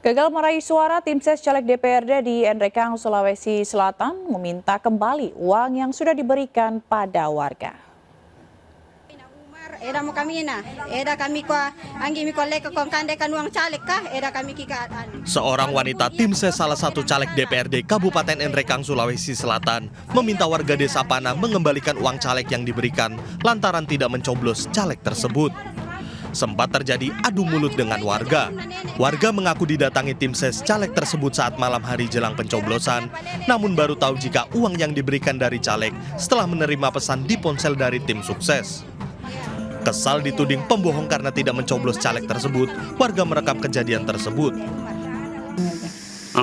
Gagal meraih suara, tim ses caleg DPRD di Nrekang, Sulawesi Selatan meminta kembali uang yang sudah diberikan pada warga. Eda mo kami na, eda kami kwa anggi mi kolek kong kande kan uang caleg kah, eda kami kikaan. Seorang wanita tim ses salah satu caleg DPRD Kabupaten Nrekang, Sulawesi Selatan meminta warga desa Pana mengembalikan uang caleg yang diberikan lantaran tidak mencoblos caleg tersebut. Sempat terjadi adu mulut dengan warga. Warga mengaku didatangi tim ses caleg tersebut saat malam hari jelang pencoblosan, namun baru tahu jika uang yang diberikan dari caleg setelah menerima pesan di ponsel dari tim sukses. Kesal dituding pembohong karena tidak mencoblos caleg tersebut, warga merekam kejadian tersebut.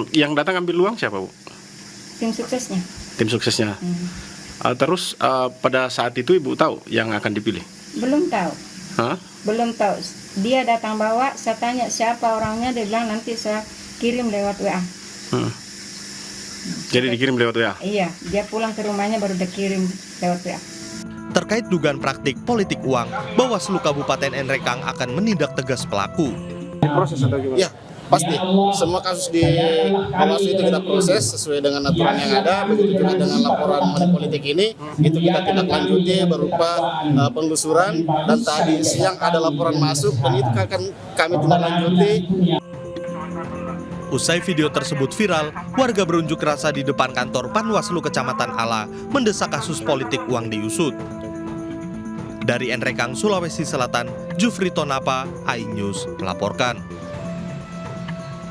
Yang datang ambil uang siapa, Bu? Tim suksesnya. Tim suksesnya. Terus pada saat itu Ibu tahu yang akan dipilih? Belum tahu. Hah? Belum tahu. Dia datang bawa, saya tanya siapa orangnya, dia bilang nanti saya kirim lewat WA. Jadi dikirim lewat WA? Iya, dia pulang ke rumahnya baru dikirim lewat WA. Terkait dugaan praktik politik uang, Bawaslu Kabupaten Nrekang akan menindak tegas pelaku. Proses atau gimana? Ya, pasti. Semua kasus di Bawaslu itu kita proses sesuai dengan aturan yang ada. Begitu juga dengan laporan money politik ini, itu kita tindak lanjuti berupa penelusuran. Dan tadi siang ada laporan masuk dan itu akan kami tindak lanjuti. Usai video tersebut viral, warga berunjuk rasa di depan kantor Panwaslu Kecamatan Ala mendesak kasus politik uang diusut. Dari Nrekang, Sulawesi Selatan, Jufri Tonapa, iNews melaporkan.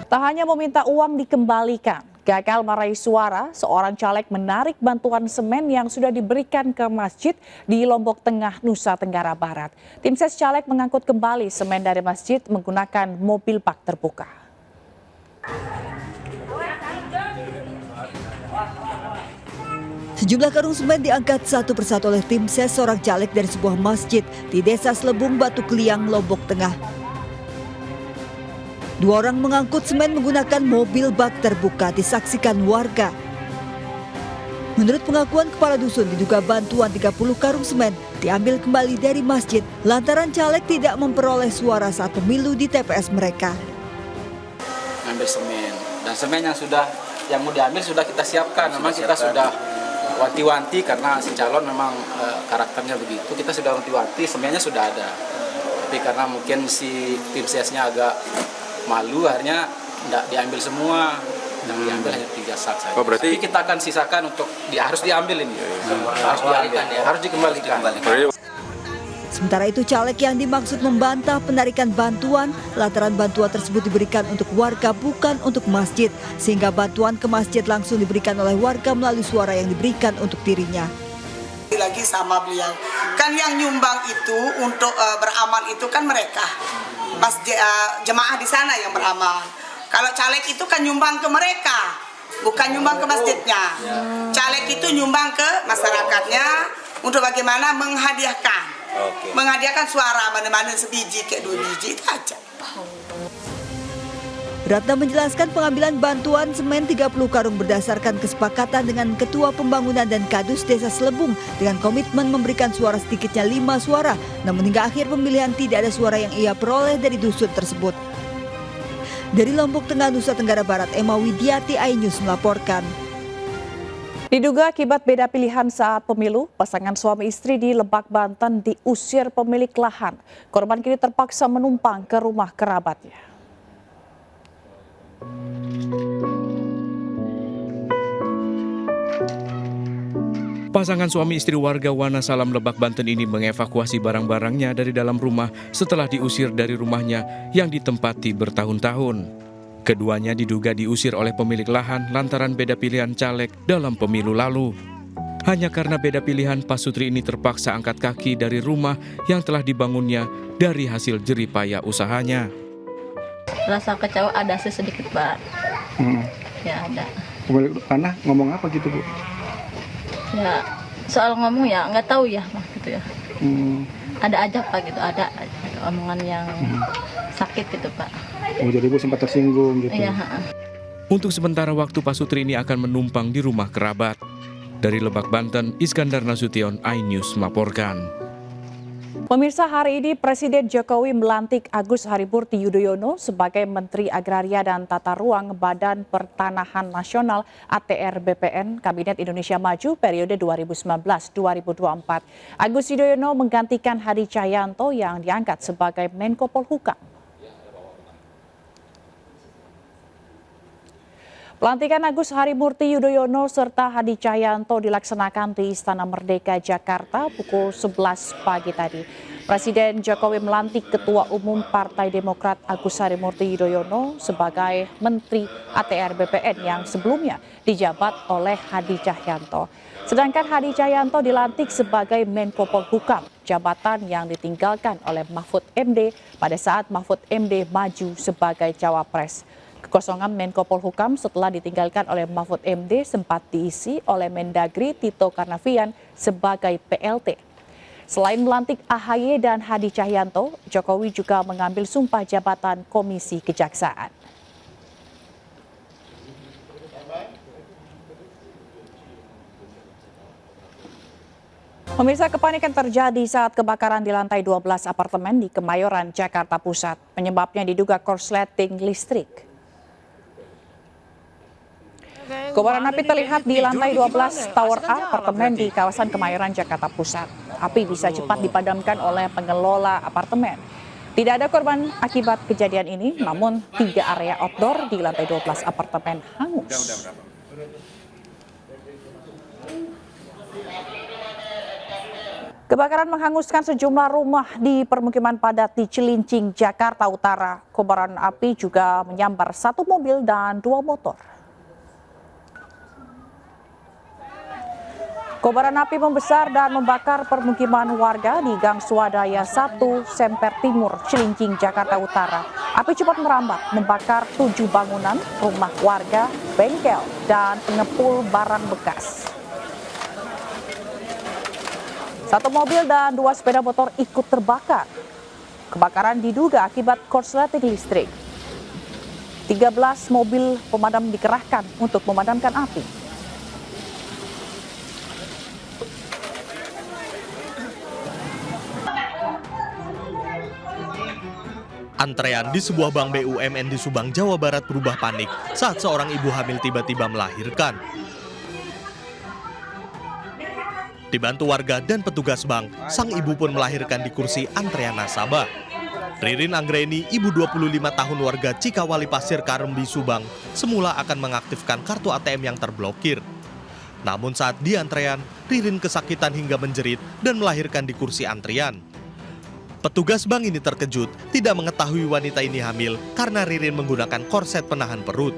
Tak hanya meminta uang dikembalikan, gagal meraih suara, seorang caleg menarik bantuan semen yang sudah diberikan ke masjid di Lombok Tengah, Nusa Tenggara Barat. Tim ses caleg mengangkut kembali semen dari masjid menggunakan mobil bak terbuka. Sejumlah karung semen diangkat satu persatu oleh tim ses seorang caleg dari sebuah masjid di Desa Selebung, Batu Kliang, Lombok Tengah. Dua orang mengangkut semen menggunakan mobil bak terbuka disaksikan warga. Menurut pengakuan kepala dusun, diduga bantuan 30 karung semen diambil kembali dari masjid lantaran caleg tidak memperoleh suara saat pemilu di TPS mereka. Ngambil semen, dan semen yang mau diambil sudah kita siapkan. Memang kita sudah wanti-wanti karena si calon memang karakternya begitu. Kita sudah wanti-wanti, semennya sudah ada. Tapi karena mungkin si tim sesnya agak malu, akhirnya tidak diambil semua. Yang diambil hanya 3 sak saja. Oh, berarti... Tapi kita akan sisakan untuk harus diambil ini. Harus dikembalikan. Sementara itu caleg yang dimaksud membantah penarikan bantuan lantaran bantuan tersebut diberikan untuk warga bukan untuk masjid, sehingga bantuan ke masjid langsung diberikan oleh warga melalui suara yang diberikan untuk dirinya. Lagi sama beliau, kan yang nyumbang itu untuk beramal itu kan mereka, jemaah di sana yang beramal. Kalau caleg itu kan nyumbang ke mereka, bukan nyumbang ke masjidnya. Caleg itu nyumbang ke masyarakatnya untuk bagaimana menghadiahkan. Menghadiahkan suara, mana-mana sebiji kayak 2 biji itu aja. Ratna menjelaskan pengambilan bantuan semen 30 karung berdasarkan kesepakatan dengan Ketua Pembangunan dan Kadus Desa Selebung dengan komitmen memberikan suara sedikitnya 5 suara, namun hingga akhir pemilihan tidak ada suara yang ia peroleh dari dusun tersebut. Dari Lombok Tengah, Nusa Tenggara Barat, Emma Widiati, iNews melaporkan. Diduga akibat beda pilihan saat pemilu, pasangan suami istri di Lebak, Banten diusir pemilik lahan. Korban kini terpaksa menumpang ke rumah kerabatnya. Pasangan suami istri warga Wanasalam, Lebak, Banten ini mengevakuasi barang-barangnya dari dalam rumah setelah diusir dari rumahnya yang ditempati bertahun-tahun. Keduanya diduga diusir oleh pemilik lahan lantaran beda pilihan caleg dalam pemilu lalu. Hanya karena beda pilihan, Pak Sutri ini terpaksa angkat kaki dari rumah yang telah dibangunnya dari hasil jeripaya usahanya. Rasa kecewa ada sedikit, Pak. Ya ada. Pemilik tanah ngomong apa gitu, Bu? Ya soal ngomong ya nggak tahu ya, gitu ya. Ada aja Pak gitu, ada omongan yang sakit gitu Pak. Oh, jadi Bu sempat tersinggung gitu. Iya. Untuk sementara waktu Pak Sutri ini akan menumpang di rumah kerabat. Dari Lebak, Banten, Iskandar Nasution, iNews melaporkan. Pemirsa, hari ini Presiden Jokowi melantik Agus Harimurti Yudhoyono sebagai Menteri Agraria dan Tata Ruang Badan Pertanahan Nasional ATR BPN Kabinet Indonesia Maju periode 2019-2024. Agus Yudhoyono menggantikan Hadi Cahyanto yang diangkat sebagai Menko Polhukam. Pelantikan Agus Harimurti Yudhoyono serta Hadi Cahyanto dilaksanakan di Istana Merdeka, Jakarta pukul 11 pagi tadi. Presiden Jokowi melantik Ketua Umum Partai Demokrat Agus Harimurti Yudhoyono sebagai Menteri ATR BPN yang sebelumnya dijabat oleh Hadi Cahyanto. Sedangkan Hadi Cahyanto dilantik sebagai Menko Polhukam, jabatan yang ditinggalkan oleh Mahfud MD pada saat Mahfud MD maju sebagai cawapres. Kekosongan Menko Polhukam setelah ditinggalkan oleh Mahfud MD sempat diisi oleh Mendagri Tito Karnavian sebagai PLT. Selain melantik AHY dan Hadi Cahyanto, Jokowi juga mengambil sumpah jabatan Komisi Kejaksaan. Pemirsa, kepanikan terjadi saat kebakaran di lantai 12 apartemen di Kemayoran, Jakarta Pusat. Penyebabnya diduga korsleting listrik. Kobaran api terlihat di lantai 12 Tower A apartemen di kawasan Kemayoran, Jakarta Pusat. Api bisa cepat dipadamkan oleh pengelola apartemen. Tidak ada korban akibat kejadian ini, namun 3 area outdoor di lantai 12 apartemen hangus. Kebakaran menghanguskan sejumlah rumah di permukiman padat di Cilincing, Jakarta Utara. Kobaran api juga menyambar 1 mobil dan 2 motor. Kobaran api membesar dan membakar permukiman warga di Gang Swadaya 1, Semper Timur, Cilincing, Jakarta Utara. Api cepat merambat, membakar 7 bangunan, rumah warga, bengkel, dan pengepul barang bekas. 1 mobil dan 2 sepeda motor ikut terbakar. Kebakaran diduga akibat korsleting listrik. 13 mobil pemadam dikerahkan untuk memadamkan api. Antrean di sebuah bank BUMN di Subang, Jawa Barat berubah panik saat seorang ibu hamil tiba-tiba melahirkan. Dibantu warga dan petugas bank, sang ibu pun melahirkan di kursi antrean nasabah. Ririn Anggreni, ibu 25 tahun warga Cikawali Pasir Karembi, Subang, semula akan mengaktifkan kartu ATM yang terblokir. Namun saat di antrean, Ririn kesakitan hingga menjerit dan melahirkan di kursi antrian. Petugas bank ini terkejut, tidak mengetahui wanita ini hamil karena Ririn menggunakan korset penahan perut.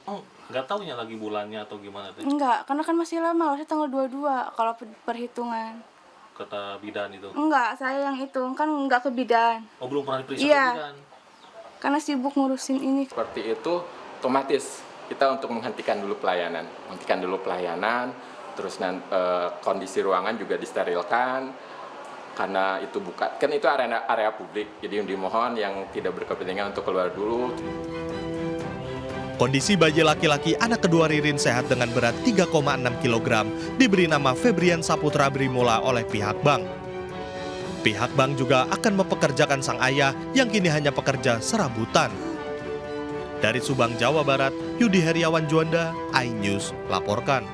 Oh, nggak taunya lagi bulannya atau gimana tuh? Enggak, karena kan masih lama, harusnya tanggal 22 kalau perhitungan. Kata bidan itu? Enggak, saya yang itu, kan enggak ke bidan. Oh, belum pernah diperiksa iya, ke bidan? Karena sibuk ngurusin ini. Seperti itu, otomatis kita untuk menghentikan dulu pelayanan. Terus kondisi ruangan juga disterilkan. Karena itu kan itu area publik, jadi dimohon yang tidak berkepentingan untuk keluar dulu. Kondisi bayi laki-laki anak kedua Ririn sehat dengan berat 3,6 kg, diberi nama Febrian Saputra Brimola oleh pihak bank. Pihak bank juga akan mempekerjakan sang ayah yang kini hanya pekerja serabutan. Dari Subang, Jawa Barat, Yudi Heriawan Juanda, iNews laporkan.